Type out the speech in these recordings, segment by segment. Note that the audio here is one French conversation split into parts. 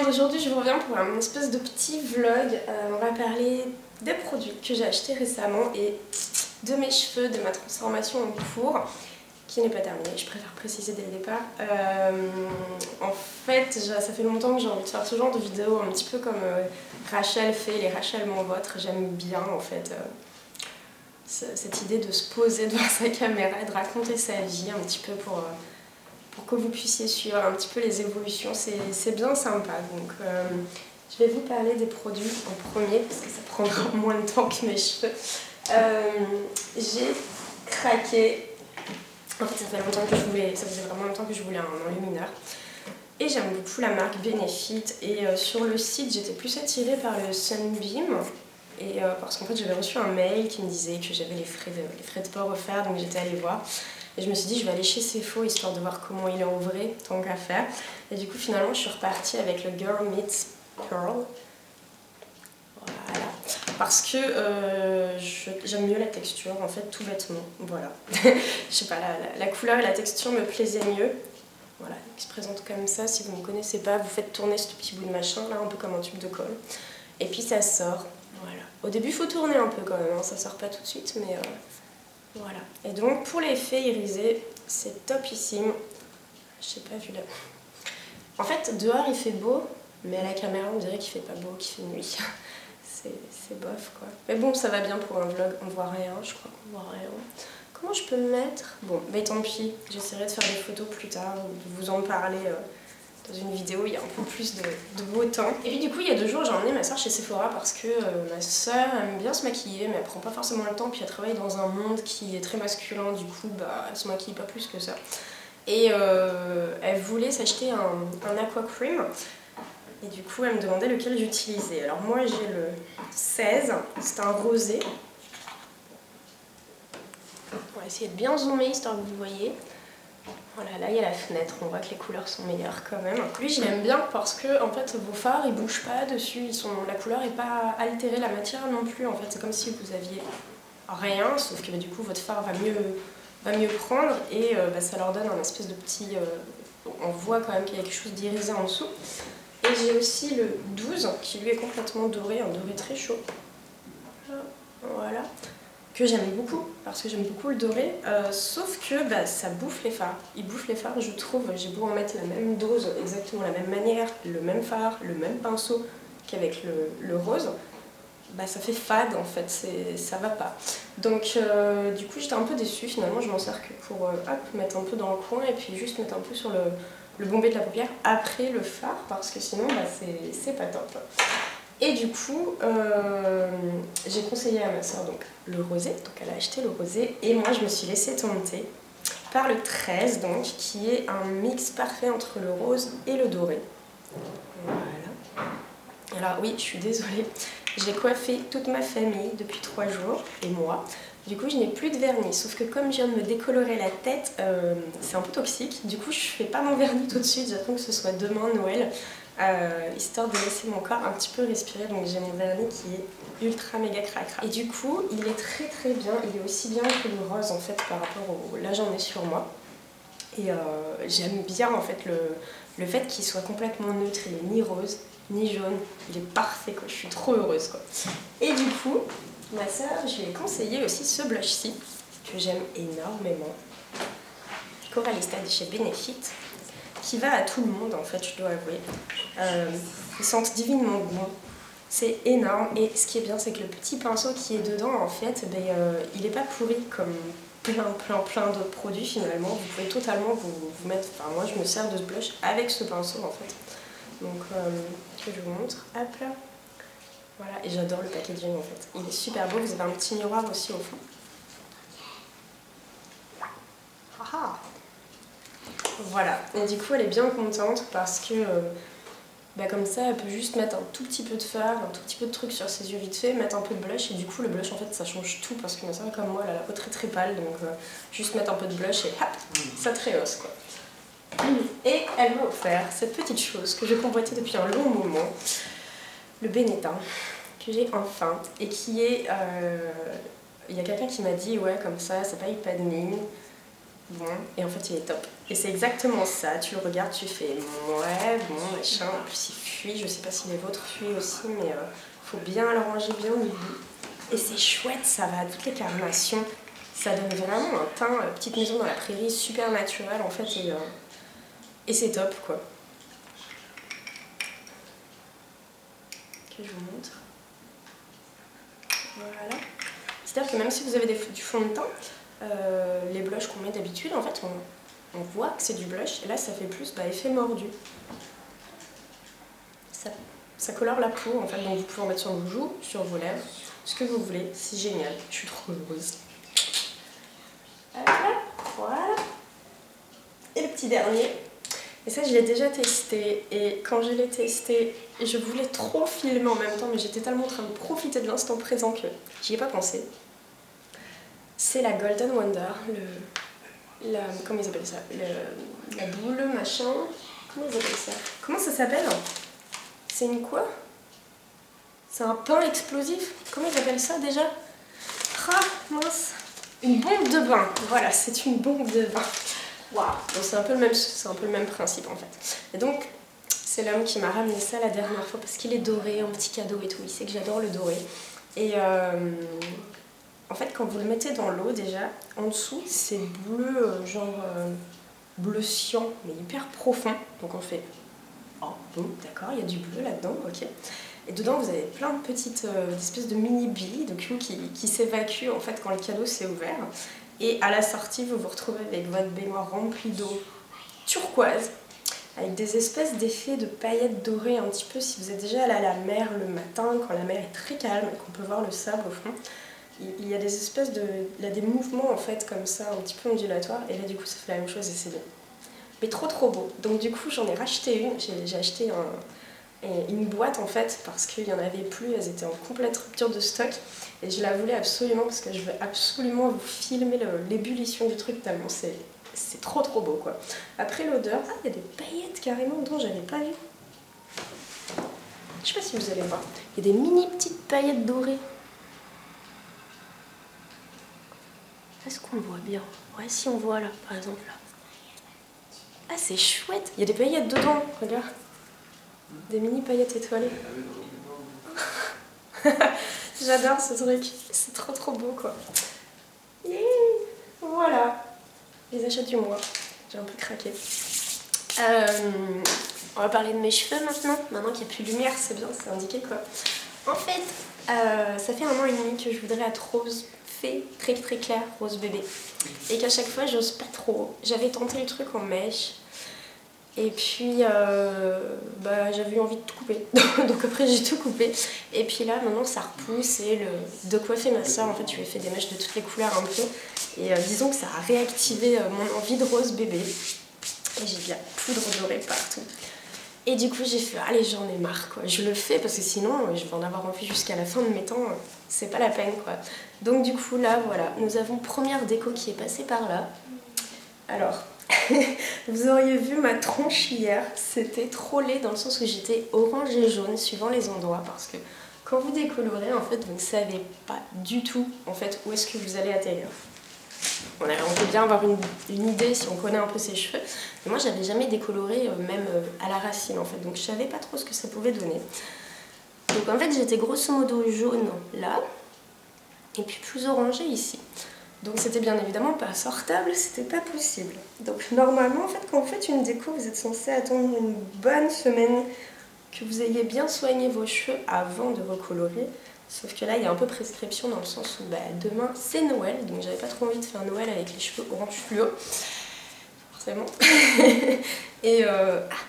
Alors aujourd'hui je vous reviens pour un espèce de petit vlog. On va parler des produits que j'ai achetés récemment et de mes cheveux, de ma transformation en cours qui n'est pas terminée, je préfère préciser dès le départ. En fait, ça fait longtemps que j'ai envie de faire ce genre de vidéo un petit peu comme Rachel fait, les Rachel m'en vôtre. J'aime bien en fait cette idée de se poser devant sa caméra et de raconter sa vie un petit peu pour que vous puissiez suivre un petit peu les évolutions. C'est bien sympa. Donc je vais vous parler des produits en premier parce que ça prendra moins de temps que mes cheveux. J'ai craqué. En fait, ça faisait vraiment longtemps que je voulais un enlumineur. Et j'aime beaucoup la marque Benefit. Et sur le site, j'étais plus attirée par le Sunbeam. Et parce qu'en fait, j'avais reçu un mail qui me disait que j'avais les frais de port offerts, donc j'étais allée voir. Et je me suis dit, je vais aller chez Sephora histoire de voir comment il est en vrai, tant qu'à faire. Et du coup, finalement, je suis repartie avec le Girl Meets Pearl. Voilà. Parce que j'aime mieux la texture, en fait, tout bêtement. Voilà. Je sais pas, la couleur et la texture me plaisaient mieux. Voilà, il se présente comme ça. Si vous ne connaissez pas, vous faites tourner ce petit bout de machin, là, un peu comme un tube de colle. Et puis ça sort. Voilà. Au début, il faut tourner un peu quand même, hein. Ça sort pas tout de suite, mais voilà. Et donc, pour l'effet irisé, c'est topissime. Je sais pas, vu là. En fait, dehors, il fait beau, mais à la caméra, on dirait qu'il fait pas beau, qu'il fait nuit. C'est bof, quoi. Mais bon, ça va bien pour un vlog. On voit rien, je crois qu'on voit rien. Comment je peux me mettre? Bon, mais tant pis. J'essaierai de faire des photos plus tard, ou de vous en parler dans une vidéo. Il y a un peu plus de beau temps. Et puis du coup, il y a 2 jours, j'ai emmené ma soeur chez Sephora parce que ma soeur aime bien se maquiller, mais elle prend pas forcément le temps. Puis elle travaille dans un monde qui est très masculin, du coup, bah, elle se maquille pas plus que ça. Et elle voulait s'acheter un aqua cream. Et du coup, elle me demandait lequel j'utilisais. Alors moi, j'ai le 16, c'est un rosé. On va essayer de bien zoomer, histoire que vous voyez. Voilà, là, il y a la fenêtre, on voit que les couleurs sont meilleures quand même. Lui, je l'aime bien parce que, en fait, vos fards, ils bougent pas dessus, la couleur n'est pas altérée, la matière non plus. En fait, c'est comme si vous aviez rien, sauf que du coup, votre fard va mieux prendre et ça leur donne un espèce de petit... on voit quand même qu'il y a quelque chose d'irisé en dessous. Et j'ai aussi le 12 qui lui est complètement doré, un doré très chaud. Voilà. Que j'aime beaucoup, parce que j'aime beaucoup le doré, sauf que ça bouffe les fards. Il bouffe les fards, je trouve. J'ai beau en mettre la même dose, exactement la même manière, le même fard, le même pinceau qu'avec le rose, ça fait fade en fait, ça va pas. Donc du coup j'étais un peu déçue, finalement je m'en sers que pour mettre un peu dans le coin et puis juste mettre un peu sur le bombé de la paupière après le fard, parce que sinon c'est pas top. Et du coup, j'ai conseillé à ma soeur donc, le rosé, donc elle a acheté le rosé, et moi je me suis laissée tenter par le 13, donc, qui est un mix parfait entre le rose et le doré. Voilà. Alors oui, je suis désolée, j'ai coiffé toute ma famille depuis 3 jours, et moi. Du coup, je n'ai plus de vernis, sauf que comme je viens de me décolorer la tête, c'est un peu toxique. Du coup, je fais pas mon vernis tout de suite, j'attends que ce soit demain, Noël. Histoire de laisser mon corps un petit peu respirer, donc j'ai mon vernis qui est ultra méga cracra. Et du coup, il est très très bien, il est aussi bien que le rose en fait par rapport au... Là j'en ai sur moi. Et j'aime bien en fait le fait qu'il soit complètement neutre, il est ni rose, ni jaune, il est parfait quoi, je suis trop heureuse quoi. Et du coup, ma soeur, je lui ai conseillé aussi ce blush-ci, que j'aime énormément. Coralista de chez Benefit. Qui va à tout le monde en fait, je dois avouer. Ils sentent divinement bon, c'est énorme, et ce qui est bien c'est que le petit pinceau qui est dedans en fait, il n'est pas pourri comme plein d'autres produits finalement. Vous pouvez totalement vous mettre, enfin moi je me sers de ce blush avec ce pinceau en fait. Donc je vous montre, hop là. Voilà, et j'adore le packaging en fait, il est super beau, vous avez un petit miroir aussi au fond. Haha. Voilà, et du coup elle est bien contente parce que comme ça elle peut juste mettre un tout petit peu de fard, un tout petit peu de truc sur ses yeux vite fait, mettre un peu de blush, et du coup le blush en fait ça change tout parce que ma soeur comme moi elle a la peau très très pâle, donc juste mettre un peu de blush et hop, ça te rehausse quoi. Et elle m'a offert cette petite chose que je convoitais depuis un long moment, le Benetton, que j'ai enfin, et qui est... il y a quelqu'un qui m'a dit ouais comme ça c'est pas hyper mine. bon, et en fait il est top. Et c'est exactement ça, tu le regardes, tu fais ouais, bon, machin, en plus il fuit, je sais pas si les vôtres fuient aussi, mais faut bien le ranger bien au milieu. Et c'est chouette, ça va à toutes les carnations, ça donne vraiment un teint, petite maison dans la prairie, super naturel en fait, et c'est top quoi. Ok, je vous montre. Voilà. C'est-à-dire que même si vous avez du fond de teint, les blushs qu'on met d'habitude, en fait, on voit que c'est du blush, et là, ça fait plus effet mordu. Ça colore la peau, en fait, donc vous pouvez en mettre sur vos joues, sur vos lèvres, ce que vous voulez, c'est génial, je suis trop heureuse. Voilà. Et le petit dernier, et ça, je l'ai déjà testé, et quand je l'ai testé, je voulais trop filmer en même temps, mais j'étais tellement en train de profiter de l'instant présent que j'y ai pas pensé. C'est la Golden Wonder, comment ils appellent ça, la boule, machin, comment ils appellent ça? Comment ça s'appelle? C'est une quoi? C'est un pain explosif? Comment ils appellent ça déjà? Ah, mince! Une bombe de bain, voilà, c'est une bombe de bain. Waouh! Donc c'est un peu le même principe en fait. Et donc, c'est l'homme qui m'a ramené ça la dernière fois parce qu'il est doré, un petit cadeau et tout, il sait que j'adore le doré. Et en fait, quand vous le mettez dans l'eau, déjà, en dessous, c'est bleu, bleu cyan, mais hyper profond. Donc on fait, oh, bon, d'accord, il y a du bleu là-dedans, ok. Et dedans, vous avez plein de petites espèces de mini billes de cul qui s'évacuent, en fait, quand le cadeau s'est ouvert. Et à la sortie, vous vous retrouvez avec votre baignoire remplie d'eau turquoise, avec des espèces d'effets de paillettes dorées, un petit peu si vous êtes déjà allé à la mer le matin, quand la mer est très calme et qu'on peut voir le sable au fond. Il y a des espèces il y a des mouvements en fait comme ça, un petit peu ondulatoires, et là du coup ça fait la même chose et c'est bien. Mais trop trop beau. Donc du coup j'en ai racheté une, j'ai acheté une boîte en fait parce qu'il n'y en avait plus, elles étaient en complète rupture de stock et je la voulais absolument parce que je veux absolument vous filmer l'ébullition du truc tellement c'est trop trop beau quoi. Après l'odeur, ah il y a des paillettes carrément dont j'avais pas vu. Je sais pas si vous allez voir, il y a des mini petites paillettes dorées. Est-ce qu'on le voit bien? Ouais, si on voit là, par exemple là. Ah, c'est chouette! Il y a des paillettes dedans, regarde. Des mini paillettes étoilées. J'adore ce truc. C'est trop trop beau quoi. Yeah. Voilà. Les achats du mois. J'ai un peu craqué. On va parler de mes cheveux maintenant. Maintenant qu'il n'y a plus de lumière, c'est bien, c'est indiqué quoi. En fait, ça fait 1 an et demi que je voudrais être rose très très clair, rose bébé. Et qu'à chaque fois, j'ose pas trop. J'avais tenté le truc en mèche. Et puis, j'avais eu envie de tout couper. Donc après, j'ai tout coupé. Et puis là, maintenant, ça repousse. Et de coiffer ma soeur, en fait, je lui ai fait des mèches de toutes les couleurs un peu. Et disons que ça a réactivé mon envie de rose bébé. Et j'ai de la poudre dorée partout. Et du coup, j'ai fait, allez, j'en ai marre, quoi. Je le fais parce que sinon, je vais en avoir envie jusqu'à la fin de mes temps. C'est pas la peine, quoi. Donc du coup, là, voilà, nous avons première déco qui est passée par là. Alors, vous auriez vu ma tronche hier. C'était trop laid dans le sens où j'étais orange et jaune suivant les endroits. Parce que quand vous décolorez, en fait, vous ne savez pas du tout, en fait, où est-ce que vous allez atterrir. On peut bien avoir une idée si on connaît un peu ses cheveux. Mais moi, j'avais jamais décoloré, même à la racine, en fait. Donc, je savais pas trop ce que ça pouvait donner. Donc, en fait, j'étais grosso modo jaune là. Et puis plus orangé ici. Donc, c'était bien évidemment pas sortable, c'était pas possible. Donc, normalement, en fait, quand vous faites une déco, vous êtes censé attendre une bonne semaine que vous ayez bien soigné vos cheveux avant de recolorer. Sauf que là, il y a un peu prescription dans le sens où demain, c'est Noël. Donc, j'avais pas trop envie de faire Noël avec les cheveux orange fluo. Forcément. Et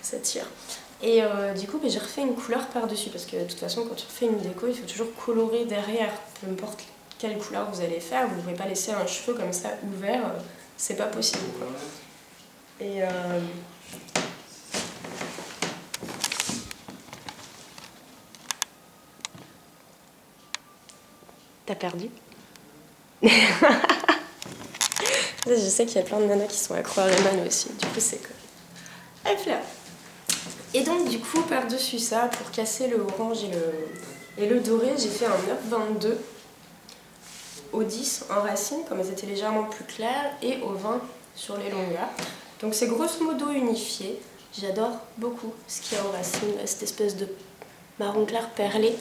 ça tire. Et du coup, j'ai refait une couleur par-dessus. Parce que de toute façon, quand on fait une déco, il faut toujours colorer derrière. Peu importe quelle couleur vous allez faire. Vous ne pouvez pas laisser un cheveu comme ça ouvert. C'est pas possible, quoi. Et t'as perdu? Je sais qu'il y a plein de nanas qui sont accro à Rayman aussi, du coup c'est cool. Hop là. Et donc du coup par-dessus ça, pour casser le orange et le doré, j'ai fait un 9,22 au 10 en racine, comme elles étaient légèrement plus claires, et au 20 sur les longueurs. Donc c'est grosso modo unifié. J'adore beaucoup ce qu'il y a en racine, cette espèce de marron clair perlé.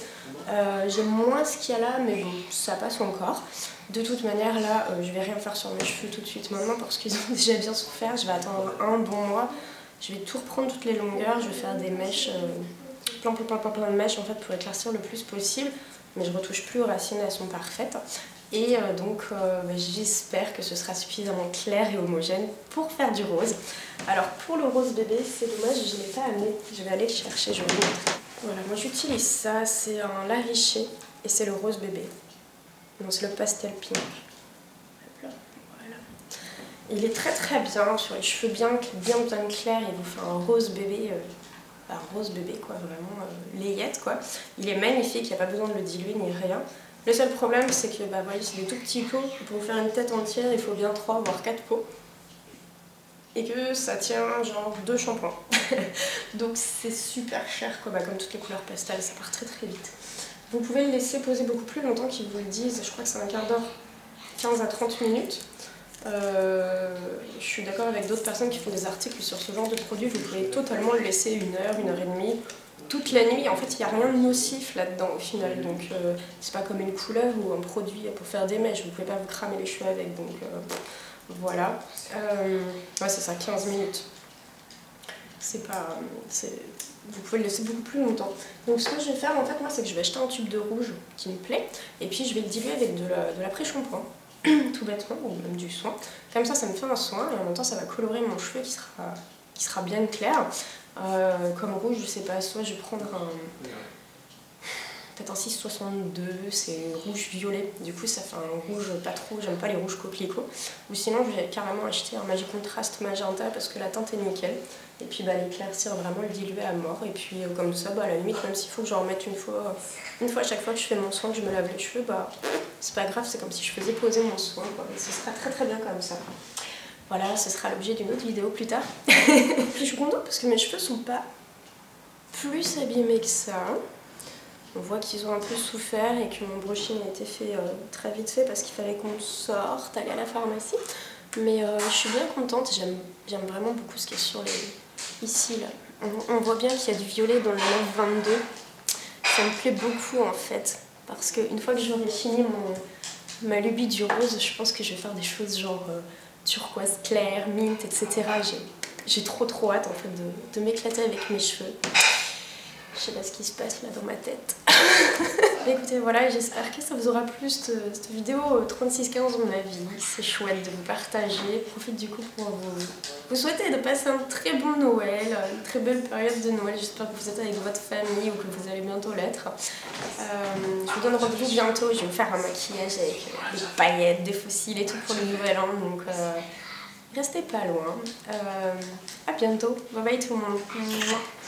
J'aime moins ce qu'il y a là, mais bon, ça passe encore. De toute manière, là, je vais rien faire sur mes cheveux tout de suite maintenant parce qu'ils ont déjà bien souffert. Je vais attendre un bon mois. Je vais tout reprendre toutes les longueurs. Je vais faire des mèches, plein de mèches en fait pour éclaircir le plus possible. Mais je retouche plus aux racines, elles sont parfaites. Et donc j'espère que ce sera suffisamment clair et homogène pour faire du rose. Alors pour le rose bébé, c'est dommage, je ne l'ai pas amené. Je vais aller le chercher, je vais vous montrer. Voilà, moi j'utilise ça, c'est un Lariché et c'est le rose bébé. Non, c'est le pastel pink. Voilà. Il est très très bien sur les cheveux bien clairs. Il vous fait un rose bébé. Rose bébé quoi, vraiment layette quoi. Il est magnifique, il n'y a pas besoin de le diluer ni rien. Le seul problème c'est que voilà, c'est des tout petits pots. Pour faire une tête entière il faut bien 3 voire 4 pots. Et que ça tient genre 2 shampoings. Donc c'est super cher quoi, comme toutes les couleurs pastel, ça part très très vite. Vous pouvez le laisser poser beaucoup plus longtemps qu'ils vous le disent, je crois que c'est un quart d'heure, 15 à 30 minutes. Je suis d'accord avec d'autres personnes qui font des articles sur ce genre de produit, vous pouvez totalement le laisser 1 heure et demie, toute la nuit. En fait, il n'y a rien de nocif là-dedans au final, donc c'est pas comme une couleur ou un produit pour faire des mèches, vous pouvez pas vous cramer les cheveux avec, donc voilà. Ouais, c'est ça, 15 minutes. C'est pas... vous pouvez le laisser beaucoup plus longtemps. Donc ce que je vais faire en fait, moi, c'est que je vais acheter un tube de rouge qui me plaît, et puis je vais le diluer avec de l'après-shampoing. Tout bêtement, ou même du soin. Comme ça me fait un soin et en même temps ça va colorer mon cheveu qui sera bien clair. Comme rouge, je sais pas, soit je vais prendre peut-être un 662, c'est rouge violet. Du coup ça fait un rouge pas trop, j'aime pas les rouges coquelicots. Ou sinon je vais carrément acheter un Magic Contrast magenta parce que la teinte est nickel. Et puis l'éclaircir, vraiment le diluer à mort. Et puis comme ça, à la limite, même s'il faut que j'en remette une fois à chaque fois que je fais mon soin, que je me lave les cheveux, c'est pas grave, c'est comme si je faisais poser mon soin, quoi. Et ce sera très très bien comme ça. Voilà, ce sera l'objet d'une autre vidéo plus tard. Puis je suis contente parce que mes cheveux sont pas plus abîmés que ça. On voit qu'ils ont un peu souffert et que mon brushing a été fait très vite fait parce qu'il fallait qu'on sorte, aller à la pharmacie. Mais je suis bien contente, j'aime vraiment beaucoup ce qui est sur ici là. On voit bien qu'il y a du violet dans le 922. Ça me plaît beaucoup en fait. Parce qu'une fois que j'aurai fini ma lubie du rose, je pense que je vais faire des choses genre turquoise clair, mint, etc. J'ai trop hâte en fait de m'éclater avec mes cheveux. Je sais pas ce qui se passe là dans ma tête. Écoutez, voilà, j'espère que ça vous aura plu cette vidéo 36-15 de ma vie. C'est chouette de vous partager. Profite du coup pour vous souhaiter de passer un très bon Noël, une très belle période de Noël. J'espère que vous êtes avec votre famille ou que vous allez bientôt l'être. Je vous donne rendez-vous bientôt. Je vais me faire un maquillage avec des paillettes, des fossiles et tout pour le nouvel an. Donc restez pas loin. À bientôt. Bye bye tout le monde.